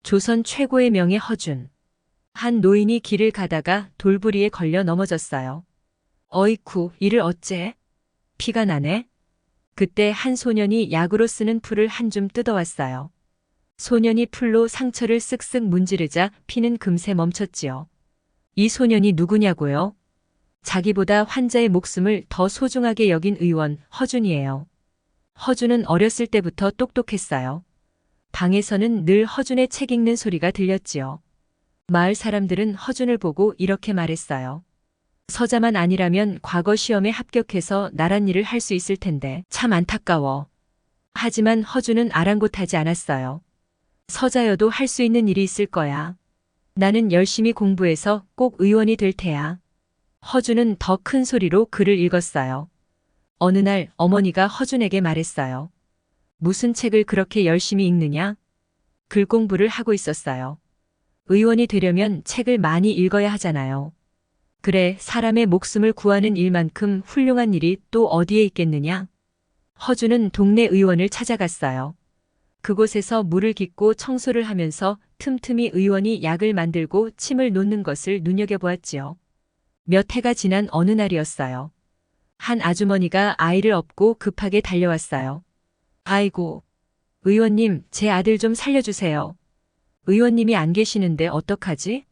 조선 최고의 명예 허준. 한 노인이 길을 가다가 돌부리에 걸려 넘어졌어요. 어이쿠, 이를 어째? 피가 나네? 그때 한 소년이 약으로 쓰는 풀을 한 줌 뜯어왔어요. 소년이 풀로 상처를 쓱쓱 문지르자 피는 금세 멈췄지요. 이 소년이 누구냐고요? 자기보다 환자의 목숨을 더 소중하게 여긴 의원 허준이에요. 허준은 어렸을 때부터 똑똑했어요. 방에서는 늘 허준의 책 읽는 소리가 들렸지요. 마을 사람들은 허준을 보고 이렇게 말했어요. 서자만 아니라면 과거 시험에 합격해서 나란 일을 할 수 있을 텐데 참 안타까워. 하지만 허준은 아랑곳하지 않았어요. 서자여도 할 수 있는 일이 있을 거야. 나는 열심히 공부해서 꼭 의원이 될 테야. 허준은 더 큰 소리로 글을 읽었어요. 어느 날 어머니가 허준에게 말했어요. 무슨 책을 그렇게 열심히 읽느냐? 글 공부를 하고 있었어요. 의원이 되려면 책을 많이 읽어야 하잖아요. 그래, 사람의 목숨을 구하는 일만큼 훌륭한 일이 또 어디에 있겠느냐? 허준은 동네 의원을 찾아갔어요. 그곳에서 물을 깃고 청소를 하면서 틈틈이 의원이 약을 만들고 침을 놓는 것을 눈여겨보았지요. 몇 해가 지난 어느 날이었어요. 한 아주머니가 아이를 업고 급하게 달려왔어요. 아이고, 의원님, 제 아들 좀 살려주세요. 의원님이 안 계시는데 어떡하지?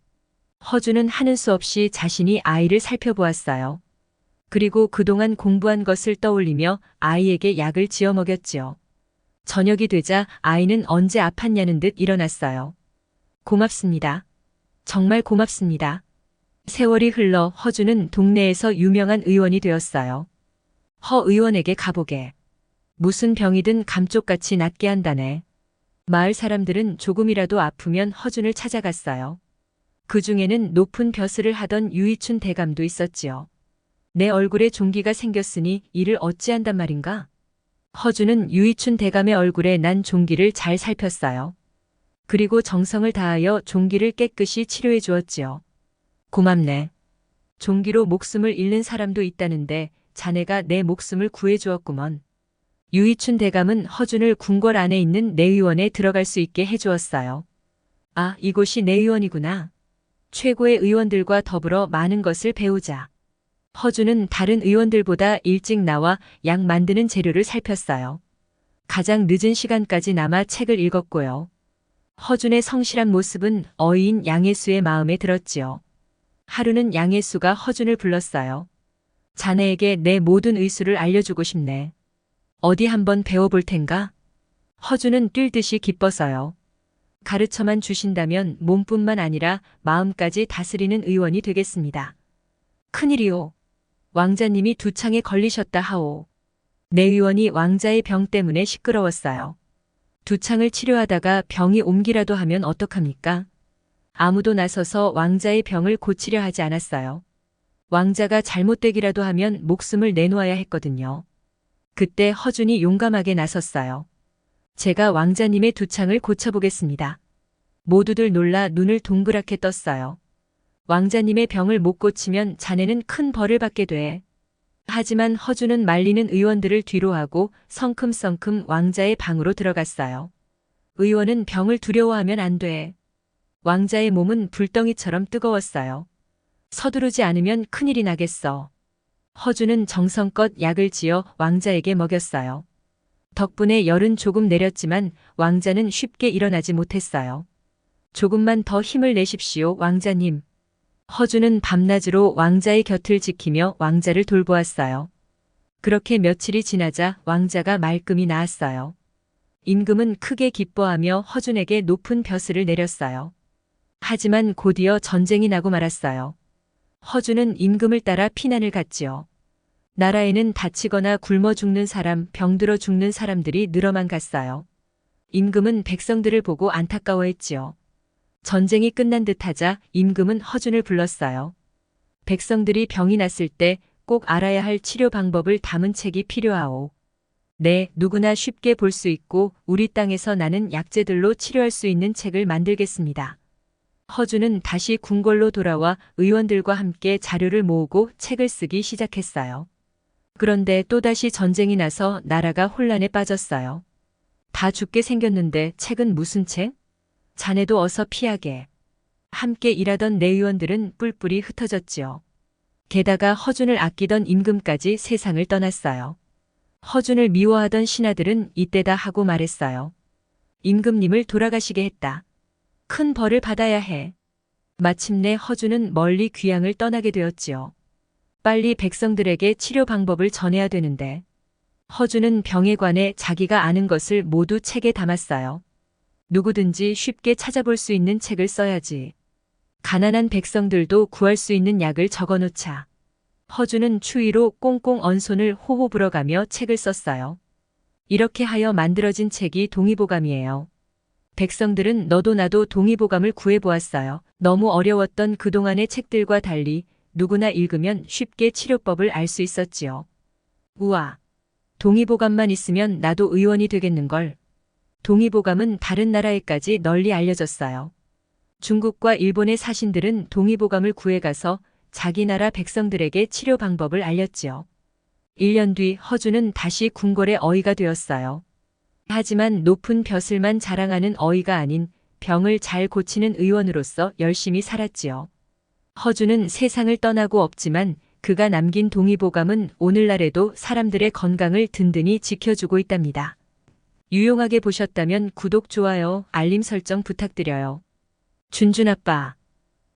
허준은 하는 수 없이 자신이 아이를 살펴보았어요. 그리고 그동안 공부한 것을 떠올리며 아이에게 약을 지어 먹였지요. 저녁이 되자 아이는 언제 아팠냐는 듯 일어났어요. 고맙습니다. 정말 고맙습니다. 세월이 흘러 허준은 동네에서 유명한 의원이 되었어요. 허 의원에게 가보게. 무슨 병이든 감쪽같이 낫게 한다네. 마을 사람들은 조금이라도 아프면 허준을 찾아갔어요. 그 중에는 높은 벼슬을 하던 유이춘 대감도 있었지요. 내 얼굴에 종기가 생겼으니 이를 어찌한단 말인가? 허준은 유이춘 대감의 얼굴에 난 종기를 잘 살폈어요. 그리고 정성을 다하여 종기를 깨끗이 치료해 주었지요. 고맙네. 종기로 목숨을 잃는 사람도 있다는데 자네가 내 목숨을 구해 주었구먼. 유이춘 대감은 허준을 궁궐 안에 있는 내의원에 들어갈 수 있게 해주었어요. 아, 이곳이 내의원이구나. 최고의 의원들과 더불어 많은 것을 배우자. 허준은 다른 의원들보다 일찍 나와 약 만드는 재료를 살폈어요. 가장 늦은 시간까지 남아 책을 읽었고요. 허준의 성실한 모습은 어이인 양혜수의 마음에 들었지요. 하루는 양혜수가 허준을 불렀어요. 자네에게 내 모든 의술을 알려주고 싶네. 어디 한번 배워볼 텐가? 허준은 뛸 듯이 기뻐서요. 가르쳐만 주신다면 몸뿐만 아니라 마음까지 다스리는 의원이 되겠습니다. 큰일이오. 왕자님이 두창에 걸리셨다 하오. 내의원이 왕자의 병 때문에 시끄러웠어요. 두창을 치료하다가 병이 옮기라도 하면 어떡합니까? 아무도 나서서 왕자의 병을 고치려 하지 않았어요. 왕자가 잘못되기라도 하면 목숨을 내놓아야 했거든요. 그때 허준이 용감하게 나섰어요. 제가 왕자님의 두창을 고쳐보겠습니다. 모두들 놀라 눈을 동그랗게 떴어요. 왕자님의 병을 못 고치면 자네는 큰 벌을 받게 돼. 하지만 허준은 말리는 의원들을 뒤로하고 성큼성큼 왕자의 방으로 들어갔어요. 의원은 병을 두려워하면 안 돼. 왕자의 몸은 불덩이처럼 뜨거웠어요. 서두르지 않으면 큰일이 나겠어. 허준은 정성껏 약을 지어 왕자에게 먹였어요. 덕분에 열은 조금 내렸지만 왕자는 쉽게 일어나지 못했어요. 조금만 더 힘을 내십시오, 왕자님. 허준은 밤낮으로 왕자의 곁을 지키며 왕자를 돌보았어요. 그렇게 며칠이 지나자 왕자가 말끔히 나았어요. 임금은 크게 기뻐하며 허준에게 높은 벼슬을 내렸어요. 하지만 곧이어 전쟁이 나고 말았어요. 허준은 임금을 따라 피난을 갔지요. 나라에는 다치거나 굶어 죽는 사람, 병들어 죽는 사람들이 늘어만 갔어요. 임금은 백성들을 보고 안타까워했지요. 전쟁이 끝난 듯하자 임금은 허준을 불렀어요. 백성들이 병이 났을 때 꼭 알아야 할 치료 방법을 담은 책이 필요하오. 네, 누구나 쉽게 볼 수 있고 우리 땅에서 나는 약재들로 치료할 수 있는 책을 만들겠습니다. 허준은 다시 궁궐로 돌아와 의원들과 함께 자료를 모으고 책을 쓰기 시작했어요. 그런데 또다시 전쟁이 나서 나라가 혼란에 빠졌어요. 다 죽게 생겼는데 책은 무슨 책? 자네도 어서 피하게. 함께 일하던 내의원들은 뿔뿔이 흩어졌지요. 게다가 허준을 아끼던 임금까지 세상을 떠났어요. 허준을 미워하던 신하들은 이때다 하고 말했어요. 임금님을 돌아가시게 했다. 큰 벌을 받아야 해. 마침내 허준은 멀리 귀양을 떠나게 되었지요. 빨리 백성들에게 치료 방법을 전해야 되는데 허준은 병에 관해 자기가 아는 것을 모두 책에 담았어요. 누구든지 쉽게 찾아볼 수 있는 책을 써야지. 가난한 백성들도 구할 수 있는 약을 적어놓자. 허준은 추위로 꽁꽁 언 손을 호호 불어가며 책을 썼어요. 이렇게 하여 만들어진 책이 동의보감이에요. 백성들은 너도 나도 동의보감을 구해보았어요. 너무 어려웠던 그동안의 책들과 달리 누구나 읽으면 쉽게 치료법을 알 수 있었지요. 우와! 동의보감만 있으면 나도 의원이 되겠는걸. 동의보감은 다른 나라에까지 널리 알려졌어요. 중국과 일본의 사신들은 동의보감을 구해가서 자기 나라 백성들에게 치료 방법을 알렸지요. 1년 뒤 허준은 다시 궁궐의 어이가 되었어요. 하지만 높은 벼슬만 자랑하는 어이가 아닌 병을 잘 고치는 의원으로서 열심히 살았지요. 허준은 세상을 떠나고 없지만 그가 남긴 동의보감은 오늘날에도 사람들의 건강을 든든히 지켜주고 있답니다. 유용하게 보셨다면 구독, 좋아요, 알림 설정 부탁드려요. 준준아빠.